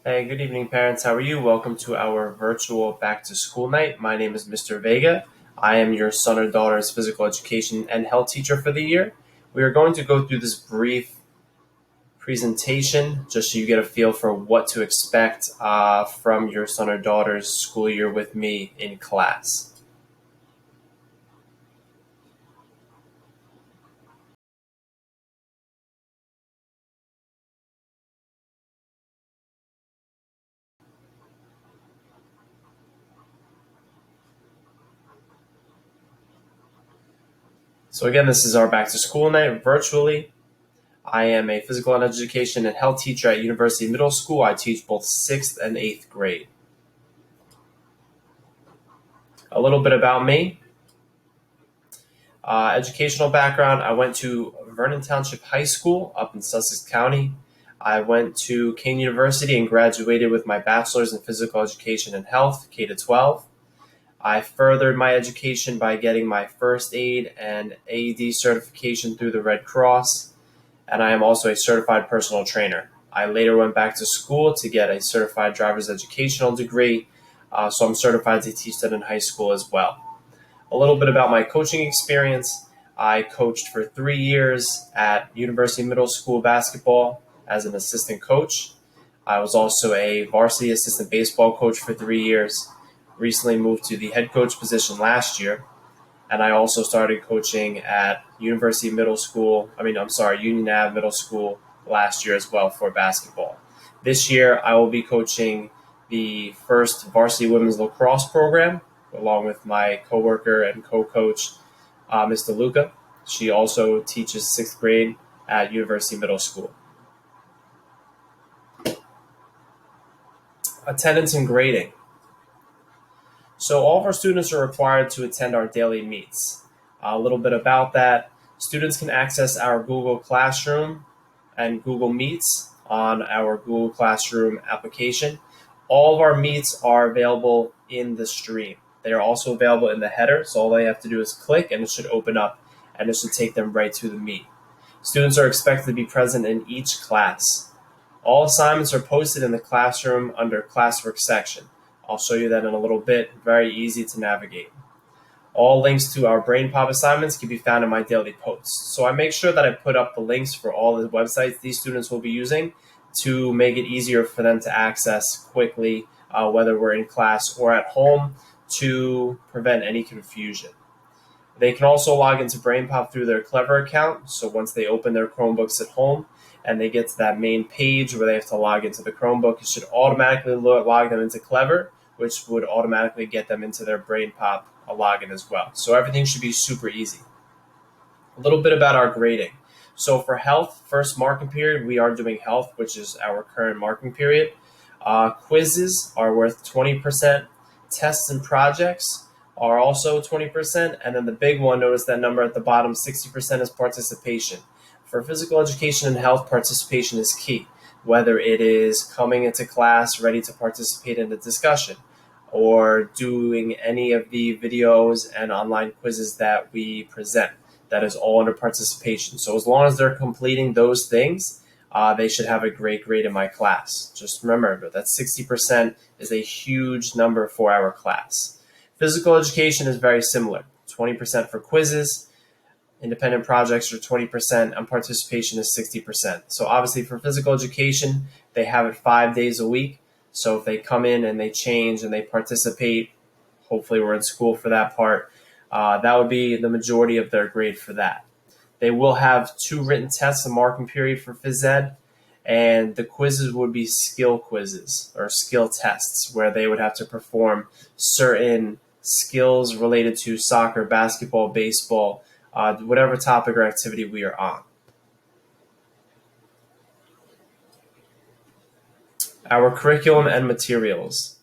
Hey, good evening, parents. How are you? Welcome to our virtual back to school night. My name is Mr. Veiga. I am your son or daughter's physical education and health teacher for the year. We are going to go through this brief presentation just so you get a feel for what to expect from your son or daughter's school year with me in class. So again, this is our back to school night virtually. I am a physical education and health teacher at University Middle School. I teach both 6th and 8th grade. A little bit about me. Educational background, I went to Vernon Township High School up in Sussex County. I went to King University and graduated with my bachelor's in physical education and health, K to 12. I furthered my education by getting my first aid and AED certification through the Red Cross, and I am also a certified personal trainer. I later went back to school to get a certified driver's educational degree, so I'm certified to teach that in high school as well. A little bit about my coaching experience. I coached for 3 years at University Middle School basketball as an assistant coach. I was also a varsity assistant baseball coach for 3 years. Recently moved to the head coach position last year. And I also started coaching at University Middle School, Union Ave Middle School last year as well for basketball. This year, I will be coaching the first varsity women's lacrosse program, along with my coworker and co-coach, Mr. Luca. She also teaches 6th grade at University Middle School. Attendance and grading. So all of our students are required to attend our daily meets. A little bit about that. Students can access our Google Classroom and Google Meets on our Google Classroom application. All of our meets are available in the stream. They are also available in the header, so all they have to do is click and it should open up and it should take them right to the meet. Students are expected to be present in each class. All assignments are posted in the classroom under classwork section. I'll show you that in a little bit. Very easy to navigate. All links to our Brain Pop assignments can be found in my daily posts. So I make sure that I put up the links for all the websites these students will be using to make it easier for them to access quickly, whether we're in class or at home, to prevent any confusion. They can also log into BrainPop through their Clever account. So once they open their Chromebooks at home and they get to that main page where they have to log into the Chromebook, it should automatically log them into Clever, which would automatically get them into their BrainPop login as well. So everything should be super easy. A little bit about our grading. So for health, first marking period, we are doing health, which is our current marking period. Quizzes are worth 20%. Tests and projects are also 20%. And then the big one, notice that number at the bottom, 60% is participation. For physical education and health, participation is key, whether it is coming into class ready to participate in the discussion or doing any of the videos and online quizzes that we present. That is all under participation. So as long as they're completing those things, they should have a great grade in my class. Just remember that 60% is a huge number for our class. Physical education is very similar. 20% for quizzes, independent projects are 20%, and participation is 60%. So obviously for physical education, they have it 5 days a week. So if they come in and they change and they participate, hopefully we're in school for that part, that would be the majority of their grade for that. They will have 2 written tests, a marking period for phys ed, and the quizzes would be skill quizzes or skill tests where they would have to perform certain skills related to soccer, basketball, baseball, whatever topic or activity we are on. Our curriculum and materials.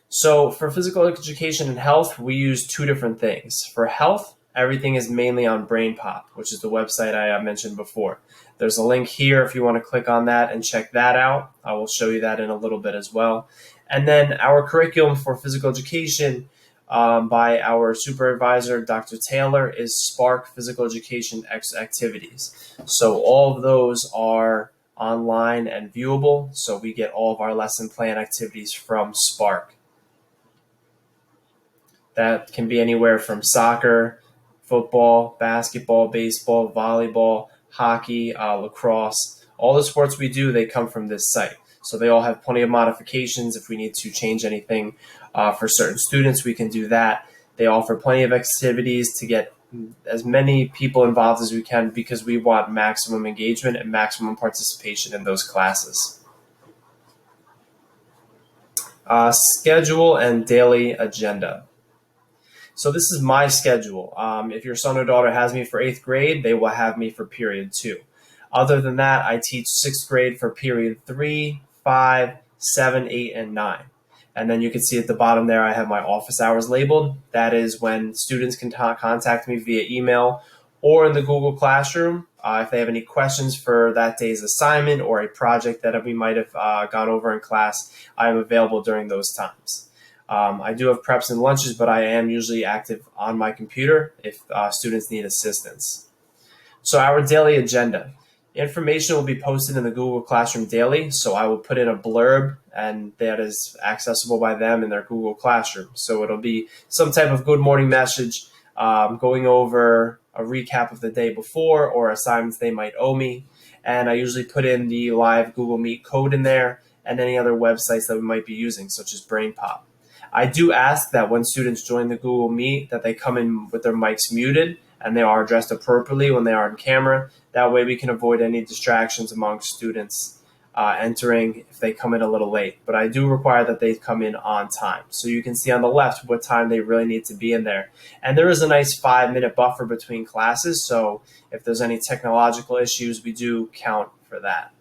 So for physical education and health, we use 2 different things. For health, everything is mainly on BrainPop, which is the website I mentioned before. There's a link here if you want to click on that and check that out. I will show you that in a little bit as well. And then our curriculum for physical education by our supervisor, Dr. Taylor, is Spark Physical Education Activities. So all of those are online and viewable, so we get all of our lesson plan activities from Spark. That can be anywhere from soccer, football, basketball, baseball, volleyball, hockey, lacrosse. All the sports we do, they come from this site. So they all have plenty of modifications. If we need to change anything for certain students, we can do that. They offer plenty of activities to get as many people involved as we can because we want maximum engagement and maximum participation in those classes. Schedule and daily agenda. So this is my schedule. If your son or daughter has me for 8th grade, they will have me for period 2. Other than that, I teach 6th grade for period 3, 5, 7, 8, and 9. And then you can see at the bottom there, I have my office hours labeled. That is when students can contact me via email or in the Google Classroom. If they have any questions for that day's assignment or a project that we might have gone over in class, I am available during those times. I do have preps and lunches, but I am usually active on my computer if students need assistance. So our daily agenda. Information will be posted in the Google Classroom daily, so I will put in a blurb, and that is accessible by them in their Google Classroom. So it'll be some type of good morning message, going over a recap of the day before or assignments they might owe me. And I usually put in the live Google Meet code in there and any other websites that we might be using, such as BrainPop. I do ask that when students join the Google Meet that they come in with their mics muted and they are dressed appropriately when they are on camera. That way we can avoid any distractions among students entering if they come in a little late. But I do require that they come in on time. So you can see on the left what time they really need to be in there. And there is a nice 5-minute buffer between classes. So if there's any technological issues, we do count for that.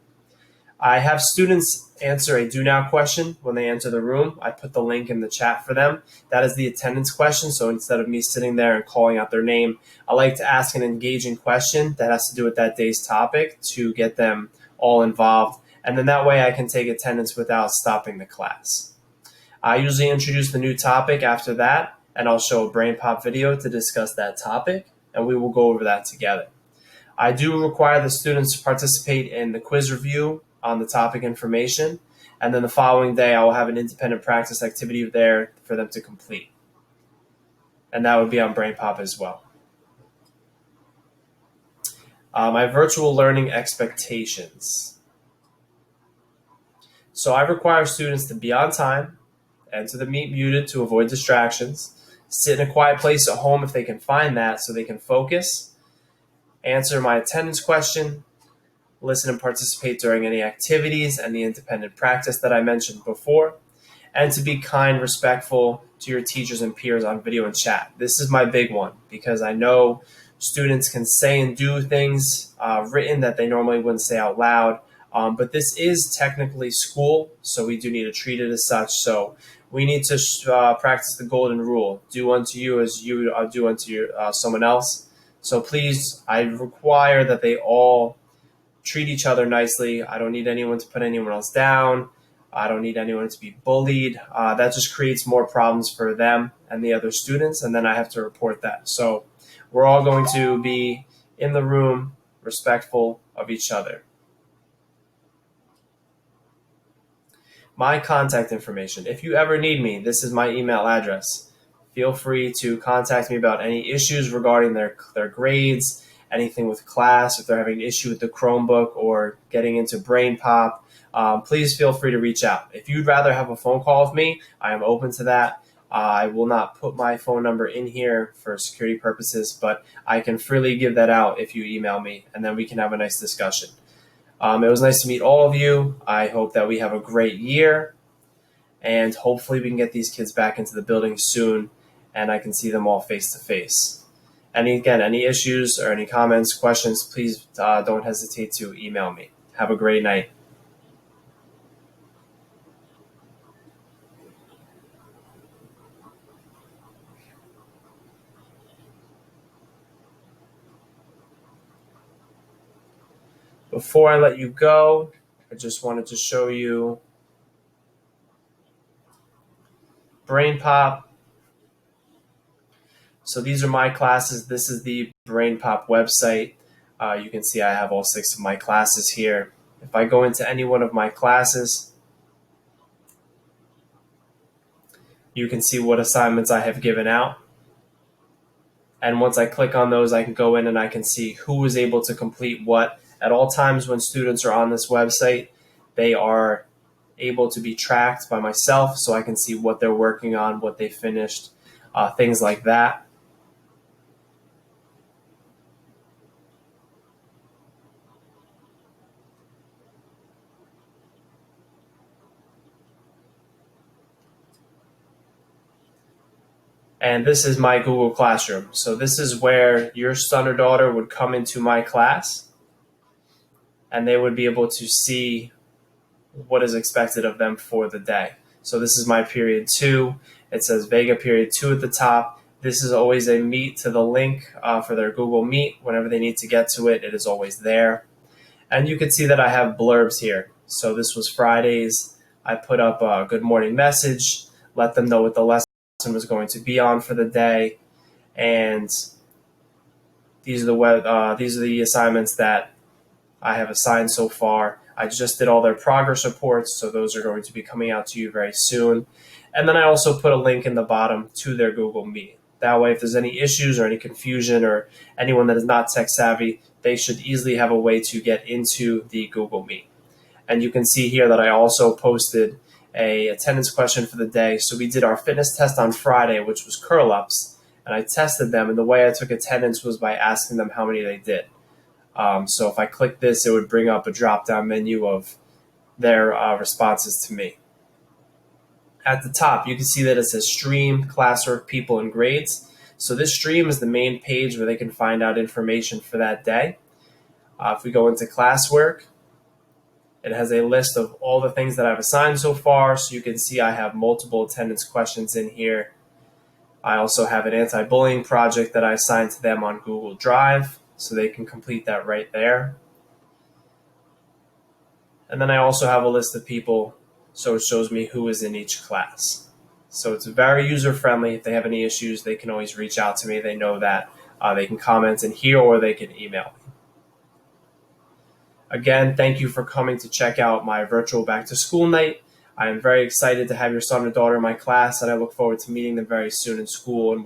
I have students answer a do now question when they enter the room. I put the link in the chat for them. That is the attendance question. So instead of me sitting there and calling out their name, I like to ask an engaging question that has to do with that day's topic to get them all involved. And then that way I can take attendance without stopping the class. I usually introduce the new topic after that, and I'll show a BrainPop video to discuss that topic, and we will go over that together. I do require the students to participate in the quiz review on the topic information, and then the following day I will have an independent practice activity there for them to complete. And that would be on BrainPop as well. My virtual learning expectations. So I require students to be on time, enter the meet muted to avoid distractions, sit in a quiet place at home if they can find that so they can focus, answer my attendance question, listen and participate during any activities and the independent practice that I mentioned before, and to be kind, respectful to your teachers and peers on video and chat. This is my big one because I know students can say and do things written that they normally wouldn't say out loud, but this is technically school, so we do need to treat it as such. So we need to practice the golden rule: do unto you as you do unto someone else. So please, I require that they all treat each other nicely. I don't need anyone to put anyone else down. I don't need anyone to be bullied. That just creates more problems for them and the other students, and then I have to report that. So we're all going to be in the room, respectful of each other. My contact information. If you ever need me, this is my email address. Feel free to contact me about any issues regarding their grades, anything with class, if they're having an issue with the Chromebook or getting into BrainPop. Please feel free to reach out. If you'd rather have a phone call with me, I am open to that. I will not put my phone number in here for security purposes, but I can freely give that out if you email me, and then we can have a nice discussion. It was nice to meet all of you. I hope that we have a great year, and hopefully we can get these kids back into the building soon, and I can see them all face to face. And again, any issues or any comments, questions, please don't hesitate to email me. Have a great night. Before I let you go, I just wanted to show you BrainPop. So these are my classes. This is the BrainPop website. You can see I have all 6 of my classes here. If I go into any one of my classes, you can see what assignments I have given out. And once I click on those, I can go in and I can see who was able to complete what. At all times when students are on this website, they are able to be tracked by myself, so I can see what they're working on, what they finished, things like that. And this is my Google Classroom. So this is where your son or daughter would come into my class, and they would be able to see what is expected of them for the day. So this is my period 2. It says Veiga period 2 at the top. This is always a meet to the link for their Google Meet. Whenever they need to get to it, it is always there. And you can see that I have blurbs here. So this was Fridays. I put up a good morning message, let them know what the lesson was going to be on for the day, and these are the assignments that I have assigned so far. I just did all their progress reports, so those are going to be coming out to you very soon. And then I also put a link in the bottom to their Google Meet. That way, if there's any issues or any confusion or anyone that is not tech savvy, they should easily have a way to get into the Google Meet. And you can see here that I also posted a attendance question for the day. So we did our fitness test on Friday, which was curl ups, and I tested them. And the way I took attendance was by asking them how many they did. So if I click this, it would bring up a drop-down menu of their responses to me. At the top, you can see that it says Stream, Classwork, People, and Grades. So this stream is the main page where they can find out information for that day. If we go into Classwork, it has a list of all the things that I've assigned so far. So you can see I have multiple attendance questions in here. I also have an anti-bullying project that I assigned to them on Google Drive, so they can complete that right there. And then I also have a list of people, so it shows me who is in each class. So it's very user-friendly. If they have any issues, they can always reach out to me. They know that they can comment in here or they can email me. Again, thank you for coming to check out my virtual back-to-school night. I am very excited to have your son or daughter in my class, and I look forward to meeting them very soon in school. And